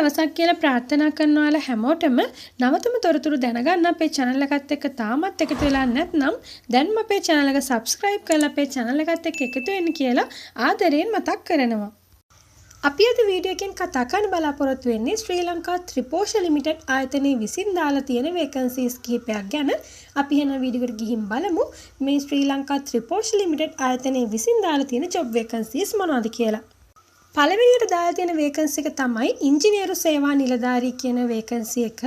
දවසක් කියලා ප්‍රාර්ථනා කරන ඔයාලා හැමෝටම නවතම තොරතුරු දැනගන්න අපේ channel එකත් එක්ක තාමත් එකතු වෙලා නැත්නම් දැන්ම අපේ channel එක subscribe කරලා අපේ channel එකත් එක්ක එකතු වෙන්න කියලා ආදරයෙන් මතක් කරනවා. අපි අද වීඩියෝ එකෙන් කතා කරන්න බලාපොරොත්තු වෙන්නේ ශ්‍රී ලංකා ත්‍රිපෝෂ ලිමිටඩ් ආයතනයේ විසින් දාලා තියෙන vacancies කිහිපයක් ගැන. අපි එන වීඩියෝ එකට ගිහින් බලමු මේ ශ්‍රී ලංකා ත්‍රිපෝෂ ලිමිටඩ් ආයතනයේ විසින් දාලා තියෙන job vacancies මොනවද කියලා. පළවෙනියට දාලා තියෙන vacancy එක තමයි ඉංජිනේරු සේවා නිලධාරී කියන vacancy එක.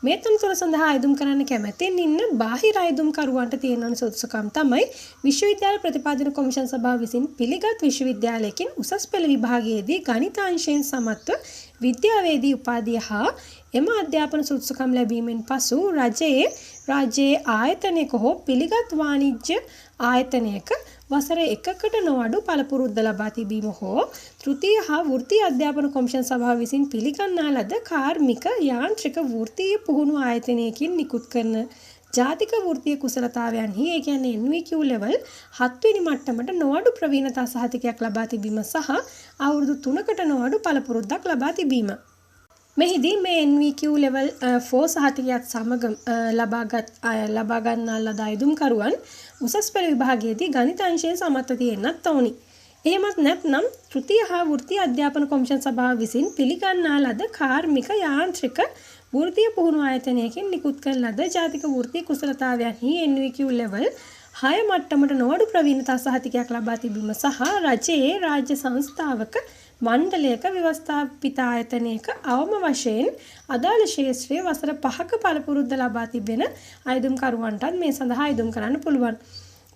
මේ තනතුර සඳහා අයදුම් කරන්න කැමැතින් ඉන්න බාහිර අයදුම්කරුවන්ට තියෙන සුදුසුකම් තමයි විශ්වවිද්‍යාල ප්‍රතිපාදන කොමිෂන් සභාව විසින් පිළිගත් විශ්වවිද්‍යාලයකින් උසස් පෙළ විභාගයේදී ගණිතාංශයෙන් සමත්ව විද්‍යාවේදී උපාධිය හා එම අධ්‍යාපන සුදුසුකම් ලැබීමෙන් පසු රාජ්‍යයේ ආයතනයක හෝ පිළිගත් වාණිජ්‍ය ආයතනයක වසර 1කට නොඅඩු පළපුරුද්ද ලබා තිබීම හෝ තෘතීය හා වෘත්තීය අධ්‍යාපන කොමිෂන් සභාව විසින් පිළිගන්නා ලද කාර්මික යාන්ත්‍රික වෘත්තීය පුහුණු ආයතනයකින් නිකුත් කරන ජාතික වෘත්තීය කුසලතාවයන්හි ඒ කියන්නේ NVQ level 7 වෙනි මට්ටමට නොඅඩු ප්‍රවීණතා සහතිකයක් ලබා තිබීම සහ අවුරුදු 3කට නොඅඩු පළපුරුද්දක් ලබා තිබීම. මෙහිදී මේ NVQ level 4 සහතිකයත් සමග ලබා ගන්නා ලද අයදුම්කරුවන් උසස් පෙළ විභාගයේදී ගණිතාංශයෙන් සමත් තියෙන්නත් ඕනි. එහෙමත් නැත්නම් තෘතීය හා වෘත්තීය අධ්‍යාපන කොමිෂන් සභාව විසින් පිළිගන්නා ලද කාර්මික යාන්ත්‍රික වෘත්තීය පුහුණු ආයතනයකින් නිකුත් කරන ලද ජාතික වෘත්තීය කුසලතාවයන්හි NVQ level 6 මට්ටමට නොඅඩු ප්‍රවීණතා සහතිකයක් ලබා තිබීම සහ රජයේ රාජ්‍ය සංස්ථාවක මණ්ඩලයක ව්‍යවස්ථාපිත ආයතනයක අවම වශයෙන් අදාළ ශාස්ත්‍රයේ වසර 5ක පළපුරුද්ද ලබා තිබෙන අයදුම්කරුවන්ටත් මේ සඳහා අයදුම් කරන්න පුළුවන්.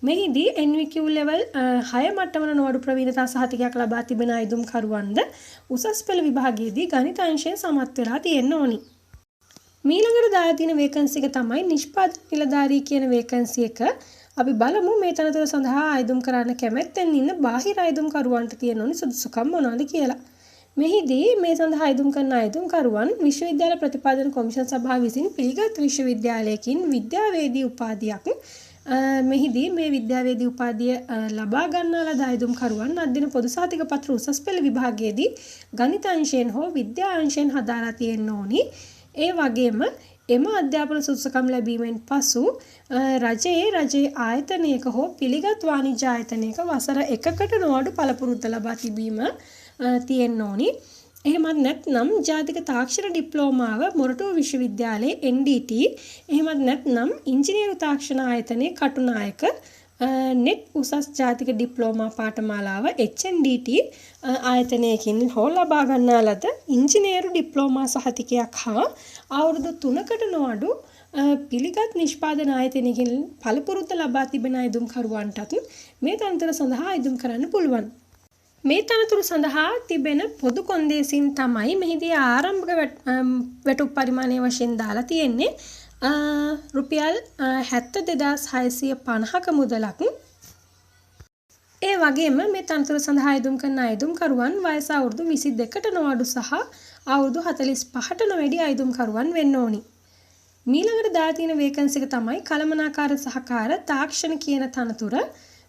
මෙහිදී NVQ level 6 මට්ටමන නොඅඩු ප්‍රවීණතා සහතිකයක් ලබා තිබෙන අයදුම්කරුවන්ද උසස් පෙළ විභාගයේදී ගණිතාංශයෙන් සමත් වෙලා තියෙන්න ඕනි. ඊළඟට දාලා තියෙන vacancy එක තමයි නිෂ්පාදන නිලධාරී කියන vacancy එක. අපි බලමු මේ තනතුර සඳහා අයදුම් කරන්න කැමැත්තෙන් ඉන්න බාහිර අයදුම්කරුවන්ට තියෙන ඕනි සුදුසුකම් මොනවද කියලා. මෙහිදී මේ සඳහා අයදුම් කරන අයදුම්කරුවන් විශ්වවිද්‍යාල ප්‍රතිපාදන කොමිෂන් සභාව විසින් පිළිගත් විශ්වවිද්‍යාලයකින් විද්‍යාවේදී උපාධියක් මෙහිදී මේ විද්‍යාවේදී උපාධිය ලබා ගන්නා ලද අයදුම්කරුවන් අධ්‍යයන පොදු සහතික පත්‍ර උසස් පෙළ විභාගයේදී ගණිතාංශයෙන් හෝ විද්‍යාංශයෙන් හදාරා තියෙන්න ඕනි. ඒ වගේම එම අධ්‍යාපන සුදුසුකම් ලැබීමෙන් පසු රජයේ ආයතනයක හෝ පිළිගත් වාණිජ්‍ය ආයතනයක වසර 1කට නොඅඩු පළපුරුද්ද ලබා තිබීම තියෙන්න ඕනි. එහෙමත් නැත්නම් ජාතික තාක්ෂණ ඩිප්ලෝමාව මොරටුව විශ්වවිද්‍යාලයේ NDT එහෙමත් නැත්නම් ඉංජිනේරු තාක්ෂණ ආයතනයේ කටුනායක net උසස් ජාතික ඩිප්ලෝමා පාඨමාලාව HNDT ආයතනයකින් හෝ ලබා ගන්නා ලද ඉංජිනේරු ඩිප්ලෝමා සහතිකයක් හා අවුරුදු 3කට නොඅඩු පිළිගත් නිෂ්පාදන ආයතනයකින් පළපුරුද්ද ලබා තිබෙන අයදුම්කරුවන්ටත් මේ තනතුර සඳහා අයදුම් කරන්න පුළුවන්. මේ තනතුරු සඳහා තිබෙන පොදු කොන්දේසින් තමයි මෙහිදී ආරම්භක වැටුප් පරිමාණය වශයෙන් දාලා තියෙන්නේ රුපියල් 72650ක මුදලක්. ඒ වගේම මේ තනතුර සඳහා අයදුම් කරන අයදුම්කරුවන් වයස අවුරුදු 22කට නොඅඩු සහ අවුරුදු 45ට නොවැඩි අයදුම්කරුවන් වෙන්න ඕනි. ඊළඟට දාලා තියෙන vacancy එක තමයි කළමනාකාර සහකාර තාක්ෂණ කියන තනතුර.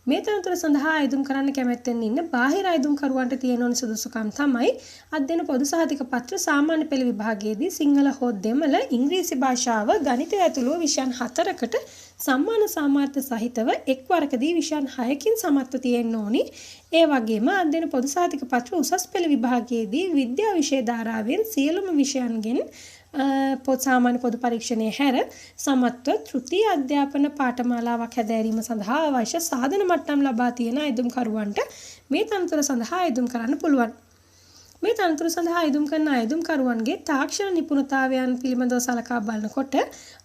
මේ තනතුර සඳහා අයදුම් කරන්න කැමැත්තෙන් ඉන්න බාහිර අයදුම්කරුවන්ට තියෙන ඕනි සුදුසුකම් තමයි අධ්‍යයන පොදු සහතික පත්‍ර සාමාන්‍ය පෙළ විභාගයේදී සිංහල හෝ දෙමළ ඉංග්‍රීසි භාෂාව ගණිතය ඇතුළු විෂයන් 4කට සම්මාන සාමාර්ථ සහිතව එක්වරකදී විෂයන් 6කින් සමත්ව තියෙන්න ඕනි. ඒ වගේම අධ්‍යයන පොදු සහතික පත්‍ර උසස් පෙළ විභාගයේදී විද්‍යා විෂය ධාරාවෙන් සියලුම විෂයන්ගෙන් සාමාන්‍ය පොදු පරීක්ෂණයේ හැර සමත්ව තෘතීය අධ්‍යාපන පාඨමාලාවක් හැදෑරීම සඳහා අවශ්‍ය සාධන මට්ටම් ලබා තියෙන අයදුම්කරුවන්ට මේ තනතුර සඳහා අයදුම් කරන්න පුළුවන්. මේ තනතුර සඳහා අයදුම් කරන අයදුම්කරුවන්ගේ තාක්ෂණ නිපුණතාවයන් පිළිබඳව සලකා බලනකොට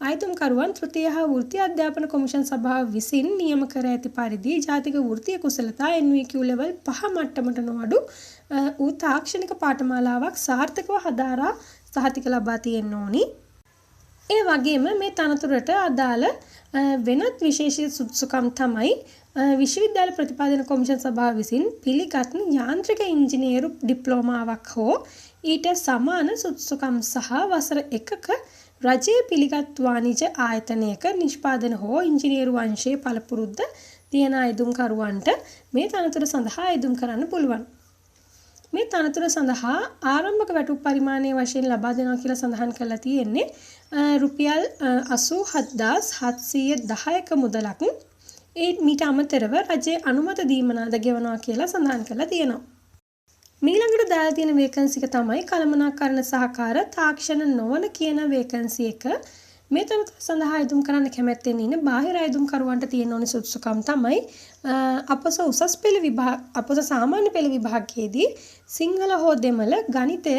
අයදුම්කරුවන් තෘතීය හා වෘත්තීය අධ්‍යාපන කොමිෂන් සභාව විසින් නියම කර ඇති පරිදි ජාතික වෘත්තීය කුසලතා NVQ level 5 මට්ටමට නොඅඩු වූ තාක්ෂණික පාඨමාලාවක් සාර්ථකව හදාරා සහතික ලබා තියෙන්න ඕනි. ඒ වගේම මේ තනතුරට අදාළ වෙනත් විශේෂ සුදුසුකම් තමයි විශ්වවිද්‍යාල ප්‍රතිපාදන කොමිෂන් සභාව විසින් පිළිගත් යාන්ත්‍රික ඉංජිනේරු ඩිප්ලෝමාවක් හෝ ඊට සමාන සුදුසුකම් සහ වසර 1ක රජයේ පිළිගත් වාණිජ්‍ය ආයතනයක නිෂ්පාදන හෝ ඉංජිනේරු අංශයේ පළපුරුද්ද තියෙන අයදුම්කරුවන්ට මේ තනතුර සඳහා අයදුම් කරන්න පුළුවන්. මේ තනතුර සඳහා ආරම්භක වැටුප් පරිමාණය වශයෙන් ලබා දෙනවා කියලා සඳහන් කරලා තියෙන්නේ රුපියල් 87710ක මුදලක්. මීට අමතරව රජයේ අනුමත දීමනාද ගෙවනවා කියලා සඳහන් කරලා තියෙනවා. මීළඟට දාලා තියෙන වේකන්සි එක තමයි කළමනාකරණ සහකාර තාක්ෂණ නොවන කියන වේකන්සි එක. මේ තනතුර සඳහා අයදුම් කරන්න කැමැත්තෙන් ඉන්න බාහිර අයදුම්කරුවන්ට තියෙන ඕනි සුදුසුකම් තමයි අපොස උසස් පෙළ අපොස සාමාන්‍ය පෙළ විභාගයේදී සිංහල හෝ දෙමළ ගණිතය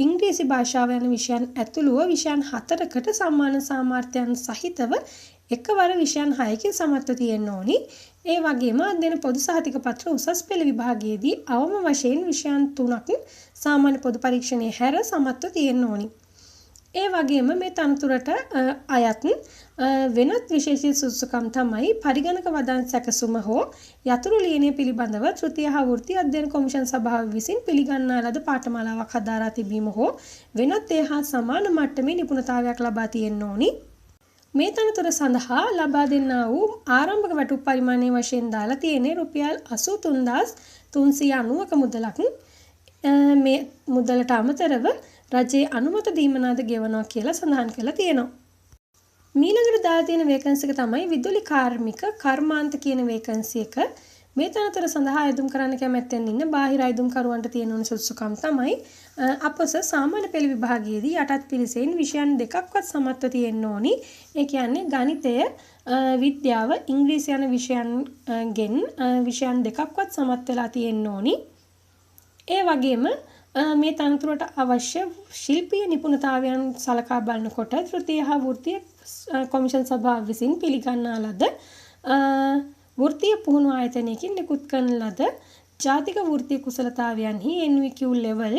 ඉංග්‍රීසි භාෂාව යන විෂයන් ඇතුළුව විෂයන් 4කට සම්මාන සාමර්ථ්‍යයන් සහිතව එකවර විෂයන් 6කින් සමත්ව තියෙන්න ඕනි. ඒ වගේම අධ්‍යයන පොදු සහතික පත්‍ර උසස් පෙළ විභාගයේදී අවම වශයෙන් විෂයන් 3ක් සාමාන්‍ය පොදු පරීක්ෂණයේ හැර සමත්ව තියෙන්න ඕනි. ඒ වගේම මේ තනතුරට අයත් වෙනත් විශේෂ සුදුසුකම් තමයි පරිගණක වදන් සැකසුම හෝ යතුරු ලියනය පිළිබඳව තෘතීය හා වෘත්තීය අධ්‍යයන කොමිෂන් සභාව විසින් පිළිගන්නා ලද පාඨමාලාවක් හදාරා තිබීම හෝ වෙනත් ඒ හා සමාන මට්ටමේ නිපුණතාවයක් ලබා තියෙන්න ඕනි. මේ තනතුර සඳහා ලබා දෙන්නා වූ ආරම්භක වැටුප් පරිමාණය වශයෙන් දාලා තියෙන්නේ රුපියල් 83390ක මුදලක්. මේ මුදලට අමතරව රජයේ අනුමත දීමනාද ගෙවනවා කියලා සඳහන් කරලා තියෙනවා. මීළඟට දාලා තියෙන වේකන්සි එක තමයි විදුලි කාර්මික කර්මාන්ත කියන වේකන්සි එක. මේ තනතුර සඳහා අයදුම් කරන්න කැමැත්තෙන් ඉන්න බාහිර අයදුම්කරුවන්ට තියෙන ඕන සුදුසුකම් තමයි අපොස සාමාන්‍ය පෙළ විභාගයේදී යටත් පිරිසෙන් විෂයන් 2ක්වත් සමත්ව තියෙන්න ඕනි. ඒ කියන්නේ ගණිතය, විද්‍යාව, ඉංග්‍රීසි යන විෂයන්ගෙන් විෂයන් 2ක්වත් සමත් වෙලා තියෙන්න ඕනි. ඒ වගේම මේ තනතුරට අවශ්‍ය ශිල්පීය නිපුණතාවයන් සලකා බලනකොට තෘතීය හා වෘත්තීය කොමිෂන් සභාව විසින් පිළිගන්නා ලද වෘත්තීය පුහුණු ආයතනයකින් නිකුත් කරන ලද ජාතික වෘත්තීය කුසලතාවයන්හි NVQ level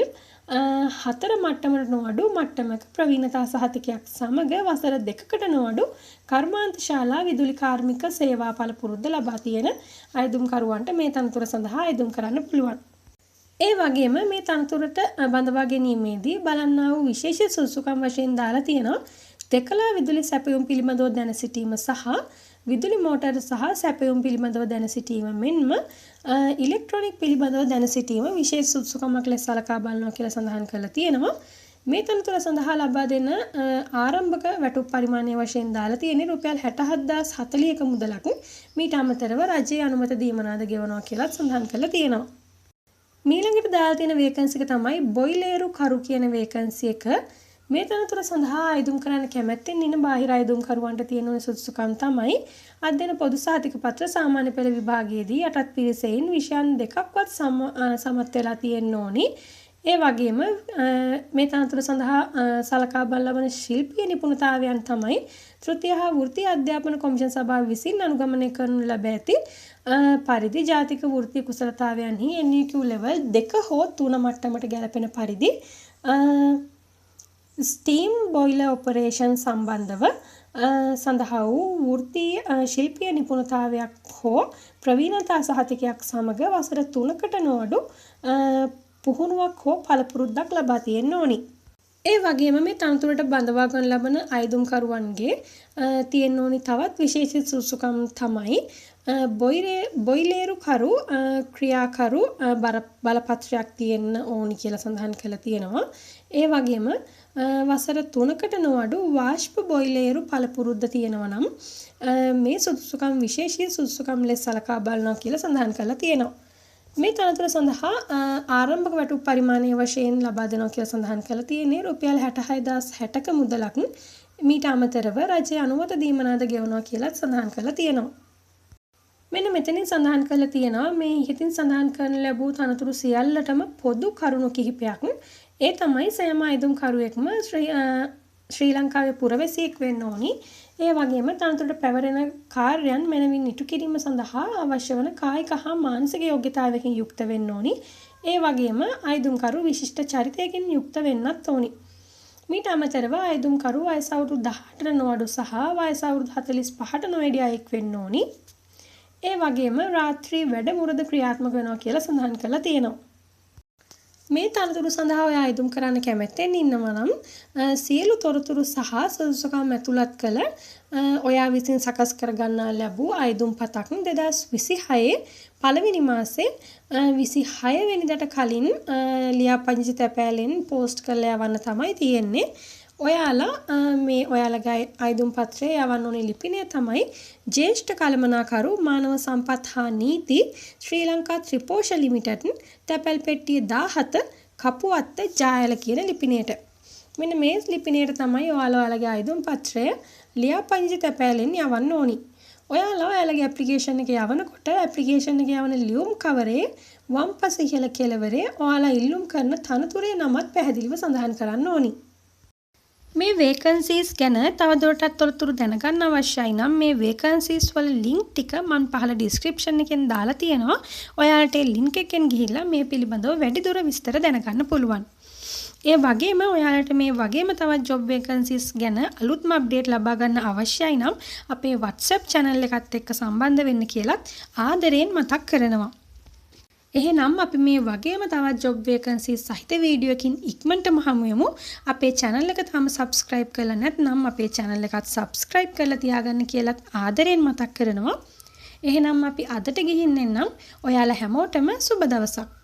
4 මට්ටමකට නොඅඩු මට්ටමක ප්‍රවීණතා සහතිකයක් සමග වසර 2කට නොඅඩු කර්මාන්ත ශාලා විදුලි කාර්මික සේවා පළපුරුද්ද ලබා තියෙන අයදුම්කරුවන්ට මේ තනතුර සඳහා අයදුම් කරන්න පුළුවන්. ඒ වගේම මේ තනතුරට බඳවා ගැනීමේදී බලන්නා වූ විශේෂ සුදුසුකම් වශයෙන් දාලා තියෙනවා දෙකලා විදුලි සැපයුම් පිළිබඳව දැන සිටීම සහ විදුලි මෝටර සහ සැපයුම් පිළිබඳව දැන සිටීම මෙන්ම ඉලෙක්ට්‍රොනික පිළිබඳව දැන සිටීම විශේෂ සුදුසුකමක් ලෙස සලකා බලනවා කියලා සඳහන් කරලා තියෙනවා. මේ තනතුර සඳහා ලබා දෙන ආරම්භක වැටුප් පරිමාණය වශයෙන් දාලා තියෙන්නේ රුපියල් 67040ක මුදලක්. මීට අමතරව රජයේ අනුමත දීමනාද ගෙවනවා කියලා සඳහන් කරලා තියෙනවා. මීළඟට දාලා තියෙන වේකන්සි එක තමයි බොයිලේරු කරු කියන වේකන්සි එක. මේ තනතුර සඳහා අයදුම් කරන්න කැමැත්තෙන් ඉන්න බාහිර අයදුම්කරුවන්ට තියෙන සුදුසුකම් තමයි අධ්‍යයන පොදු සහතික පත්‍ර සාමාන්‍ය පෙළ විභාගයේදී යටත් පිරිසෙන් විෂයන් 2ක්වත් සමත් වෙලා තියෙන්න ඕනි. ඒ වගේම මේ තනතුර සඳහා සලකා බලන ශිල්පීය නිපුණතාවයන් තමයි තෘතීය හා වෘත්තීය අධ්‍යාපන කොමිෂන් සභාව විසින් අනුගමනය කරනු ලැබ ඇති පරිදි ජාතික වෘත්තීය කුසලතාවයන්හි NVQ level 2 හෝ 3 මට්ටමට ගැලපෙන පරිදි ස්ටීම් බොයිලර් ඔපරේෂන් සම්බන්ධව සඳහා වූ වෘත්තීය ශිල්පීය නිපුණතාවයක් හෝ ප්‍රවීණතා සහතිකයක් සමග වසර 3කට නොඅඩු පුහුණුවක් හෝ පළපුරුද්දක් ලබා තියෙන්න ඕනි. ඒ වගේම මේ තනතුරට බඳවා ගන්න ලබන අයදුම්කරුවන්ගේ තියෙන්න ඕනි තවත් විශේෂ සුදුසුකම් තමයි බොයිලේරු කරු ක්‍රියාකරු බලපත්‍රයක් තියෙන්න ඕනි කියලා සඳහන් කරලා තියෙනවා. ඒ වගේම වසර 3කට නොඅඩු වාෂ්ප බොයිලේරු පළපුරුද්ද තියෙනවා නම් මේ සුදුසුකම් විශේෂීය සුදුසුකම් ලෙස සලකා බලනවා කියලා සඳහන් කරලා තියෙනවා. මේ තනතුර සඳහා ආරම්භක වැටුප් පරිමාණය වශයෙන් ලබා දෙනවා කියලා සඳහන් කරලා තියෙන්නේ රුපියල් 66060ක මුදලක්. මීට අමතරව රජයේ අනුමත දීමනාද ගෙවනවා කියලා සඳහන් කරලා තියෙනවා. මෙන්න මෙතනින් සඳහන් කරලා තියෙනවා මේ ඉහතින් සඳහන් කරන ලැබූ තනතුරු සියල්ලටම පොදු කරුණු කිහිපයක්. ඒ තමයි සෑම අයදුම්කරුවෙක්ම ශ්‍රී ලංකාවේ පුරවැසියෙක් වෙන්න ඕනි. ඒ වගේම තනතුරට පැවරෙන කාර්යයන් මනවින් ඉටු කිරීම සඳහා අවශ්‍ය වන කායික හා මානසික යෝග්‍යතාවයකින් යුක්ත වෙන්න ඕනි. ඒ වගේම අයදුම්කරු විශිෂ්ට චරිතයකින් යුක්ත වෙන්නත් ඕනි. මීට අමතරව අයදුම්කරු වයස අවුරුදු 18ට නොඅඩු සහ වයස අවුරුදු 45ට නොවැඩි අයෙක් වෙන්න ඕනි. ඒ වගේම රාත්‍රී වැඩමුළුද ක්‍රියාත්මක වෙනවා කියලා සඳහන් කරලා තියෙනවා. මේ තනතුරු සඳහා ඔයා අයදුම් කරන්න කැමැත්තෙන් ඉන්නවා නම් සියලු තොරතුරු සහ සුදුසුකම් ඇතුළත් කළ ඔයා විසින් සකස් කරගන්නා ලැබූ අයදුම් පතක් 2026 පළවෙනි මාසේ 26 වෙනිදාට කලින් ලියාපදිංචි තැපෑලෙන් පෝස්ට් කරලා යවන්න තමයි තියෙන්නේ. ඔයාලා මේ ඔයාලගේ අයදුම් පත්‍රය යවන්න ඕනේ ලිපිනය තමයි ජ්‍යෙෂ්ඨ කළමනාකරු මානව සම්පත් හා නීති ශ්‍රී ලංකා ත්‍රිපෝෂ ලිමිටඩ් තැපැල් පෙට්ටිය 17 කපුවත්ත ජායල කියන ලිපිනයට. මෙන්න මේ ලිපිනයට තමයි ඔයාලගේ අයදුම් පත්‍රය ලියාපදිංචි තැපෑලෙන් යවන්න ඕනි. ඔයාලා ඔයාලගේ ඇප්ලිකේෂන් එක යවනකොට ඇප්ලිකේෂන් එක යවන ලියුම් කවරේ වම් පස ඉහළ කෙළවරේ ඔයාලා ඉල්ලුම් කරන තනතුරේ නමත් පැහැදිලිව සඳහන් කරන්න ඕනි. මේ වේකන්සීස් ගැන තවදුරටත් තොරතුරු දැනගන්න අවශ්‍යයි නම් මේ වේකන්සීස් වල ලින්ක් ටික මම පහළ ඩිස්ක්‍රිප්ෂන් එකෙන් දාලා තියෙනවා. ඔයාලට ඒ ලින්ක් එකෙන් ගිහිල්ලා මේ පිළිබඳව වැඩිදුර විස්තර දැනගන්න පුළුවන්. ඒ වගේම ඔයාලට මේ වගේම තවත් ජොබ් වේකන්සීස් ගැන අලුත්ම අප්ඩේට් ලබා ගන්න අවශ්‍යයි නම් අපේ WhatsApp channel එකත් එක්ක සම්බන්ධ වෙන්න කියලාත් ආදරයෙන් මතක් කරනවා. එහෙනම් අපි මේ වගේම තවත් ජොබ් වේකන්සීස් සහිත වීඩියෝ එකකින් ඉක්මනටම හමු වෙමු. අපේ channel එක තාම subscribe කරලා නැත්නම් අපේ channel එකත් subscribe කරලා තියාගන්න කියලාත් ආදරයෙන් මතක් කරනවා. එහෙනම් අපි අදට ගිහින් එන්නම්. ඔයාලා හැමෝටම සුබ දවසක්.